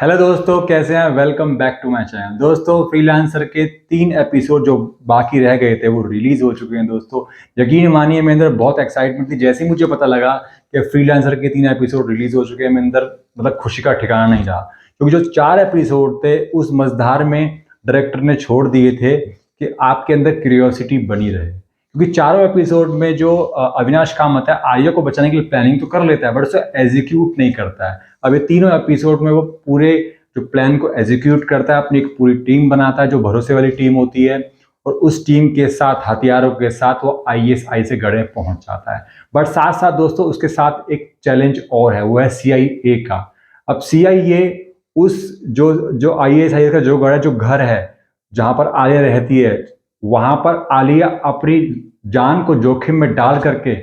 Hello दोस्तों, कैसे हैं? Welcome back to my channel. दोस्तों, फ्रीलांसर के 3 एपिसोड जो बाकी रह गए थे वो रिलीज हो चुके हैं। दोस्तों, यकीन मानिए मेरे अंदर बहुत एक्साइटमेंट थी। जैसे ही मुझे पता लगा कि फ्रीलांसर के 3 एपिसोड रिलीज हो चुके हैं, मेरे अंदर मतलब खुशी का ठिकाना नहीं रहा। क्योंकि जो 4 एपिसोड थे उस मझधार में डायरेक्टर ने छोड़ दिए थे कि आपके अंदर क्यूरियोसिटी बनी रहे। क्योंकि चारों एपिसोड में जो अविनाश कामत है, आर्या को बचाने के लिए प्लानिंग तो कर लेता है, बट उसे एग्जीक्यूट नहीं करता है। अब ये तीनों एपिसोड में वो पूरे जो प्लान को एग्जीक्यूट करता है, अपनी एक पूरी टीम बनाता है जो भरोसे वाली टीम होती है, और उस टीम के साथ हथियारों के साथ वो आईएसआई से गढ़े पहुंच जाता है। बट साथ साथ दोस्तों उसके साथ एक चैलेंज और है, वो है सीआईए का। अब सीआईए उस जो जो आईएसआई का जो गढ़ है, जो घर है जहां पर आलिया रहती है, वहां पर आलिया अपनी जान को जोखिम में डाल करके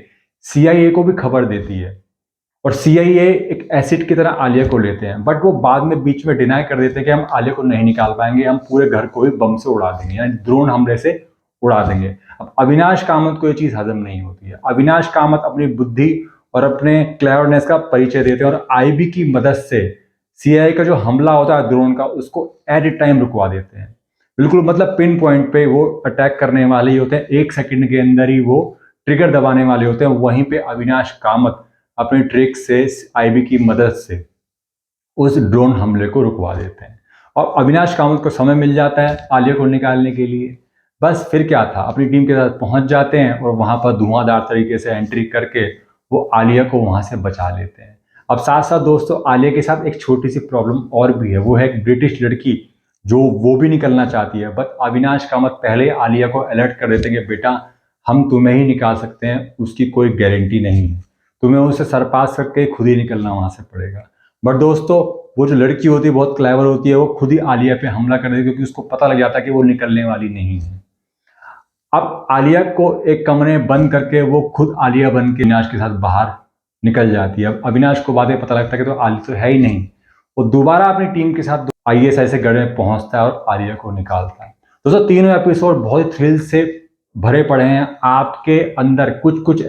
सीआईए को भी खबर देती है। और सीआईए एक एसिड की तरह आलिया को लेते हैं, बट वो बाद में बीच में डिनाई कर देते हैं कि हम आलिया को नहीं निकाल पाएंगे, हम पूरे घर को ही बम से उड़ा देंगे, यानी ड्रोन हमले से उड़ा देंगे। अब अविनाश कामत को ये चीज हजम नहीं होती है। अविनाश कामत अपनी बुद्धि और अपने क्लेवरनेस का परिचय देते हैं और आईबी की मदद से सीआईए का जो हमला होता है ड्रोन का, उसको एट ए टाइम रुकवा देते हैं। बिल्कुल मतलब पिन पॉइंट पे वो अटैक करने वाले ही होते हैं, 1 सेकंड के अंदर ही वो ट्रिगर दबाने वाले होते हैं। वहीं पे अविनाश कामत अपने ट्रिक से, आईबी की मदद से उस ड्रोन हमले को रुकवा देते हैं। और अविनाश कामत को समय मिल जाता है आलिया को निकालने के लिए। बस फिर क्या था, अपनी टीम के साथ पहुंच जाते हैं और वहां पर धुआंधार तरीके से एंट्री करके वो आलिया को वहां से बचा लेते हैं। अब साथ साथ दोस्तों आलिया के साथ एक छोटी सी प्रॉब्लम और भी है, वो है एक ब्रिटिश लड़की जो वो भी निकलना चाहती है। बट अविनाश कामत पहले आलिया को अलर्ट कर देते हैं कि बेटा, हम तुम्हें ही निकाल सकते हैं, उसकी कोई गारंटी नहीं है, तुम्हें उसे सरपास करके खुद ही निकलना वहां से पड़ेगा। बट दोस्तों, वो जो लड़की होती है बहुत क्लेवर होती है, वो खुद ही आलिया पे हमला कर देती है, क्योंकि उसको पता लग जाता है कि वो निकलने वाली नहीं है। अब आलिया को एक कमरे में बंद करके वो खुद आलिया बन के अविनाश के साथ बाहर निकल जाती है। अब अविनाश को बाद में पता लगता है कि तो आलिया तो है ही नहीं। वो दोबारा अपनी टीम के साथ आईएसआई से गढ़ में पहुंचता है और आलिया को निकालता है। दोस्तों, तीनों एपिसोड बहुत ही थ्रिल से भरे पड़े हैं। आपके अंदर कुछ कुछ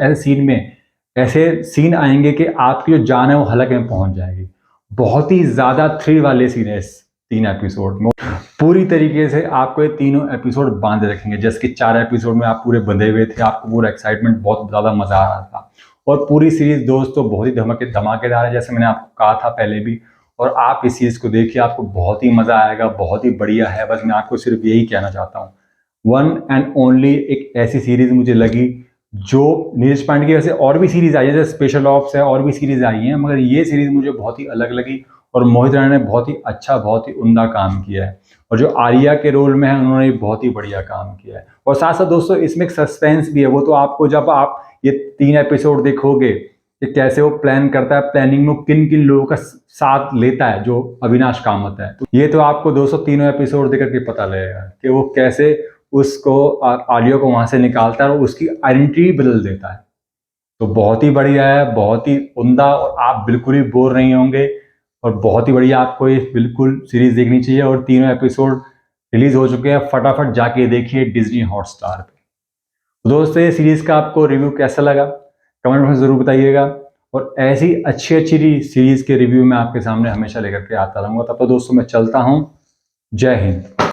ऐसे सीन आएंगे कि आपकी जो जान है वो हलक में पहुंच जाएगी। बहुत ही ज्यादा थ्रिल वाले सीन है इस 3 एपिसोड में। पूरी तरीके से आपको ये तीनों एपिसोड बांधे रखेंगे। जैसे कि 4 एपिसोड में आप पूरे बंधे हुए थे, आपको पूरा एक्साइटमेंट, बहुत ज्यादा मजा आ रहा था। और पूरी सीरीज दोस्तों बहुत ही धमाकेदार है, जैसे मैंने आपको कहा था पहले भी। और आप इस सीरीज को देखिए, आपको बहुत ही मजा आएगा, बहुत ही बढ़िया है। बस मैं आपको सिर्फ यही कहना चाहता हूँ, वन एंड ओनली एक ऐसी सीरीज मुझे लगी जो नीरज पांडे की। वैसे और भी सीरीज आई है, जैसे स्पेशल ऑप्स है, और भी सीरीज आई हैं, मगर ये सीरीज मुझे बहुत ही अलग लगी। और मोहित राणा ने बहुत ही अच्छा, बहुत ही उम्दा काम किया है। और जो आर्या के रोल में है, उन्होंने भी बहुत ही बढ़िया काम किया है। और साथ साथ दोस्तों इसमें एक सस्पेंस भी है। वो तो आपको जब आप ये 3 एपिसोड देखोगे कि कैसे वो प्लान करता है, प्लानिंग में किन किन लोगों का साथ लेता है जो अविनाश कामत है, तो ये तो आपको दोस्तों तीनों एपिसोड देख करके पता लगेगा कि वो कैसे उसको, आलिया को वहां से निकालता है और उसकी आइडेंटिटी बदल देता है। तो बहुत ही बढ़िया है, बहुत ही उम्दा, और आप बिल्कुल ही बोर नहीं होंगे। और बहुत ही बढ़िया, आपको ये बिल्कुल सीरीज देखनी चाहिए। और तीनों एपिसोड रिलीज हो चुके हैं, फटाफट जाके देखिए डिज्नी हॉटस्टार पे। तो दोस्तों, ये सीरीज का आपको रिव्यू कैसा लगा कमेंट में जरूर बताइएगा। और ऐसी अच्छी अच्छी सीरीज के रिव्यू मैं आपके सामने हमेशा लेकर के आता रहूंगा। तब तो दोस्तों मैं चलता हूँ। जय हिंद।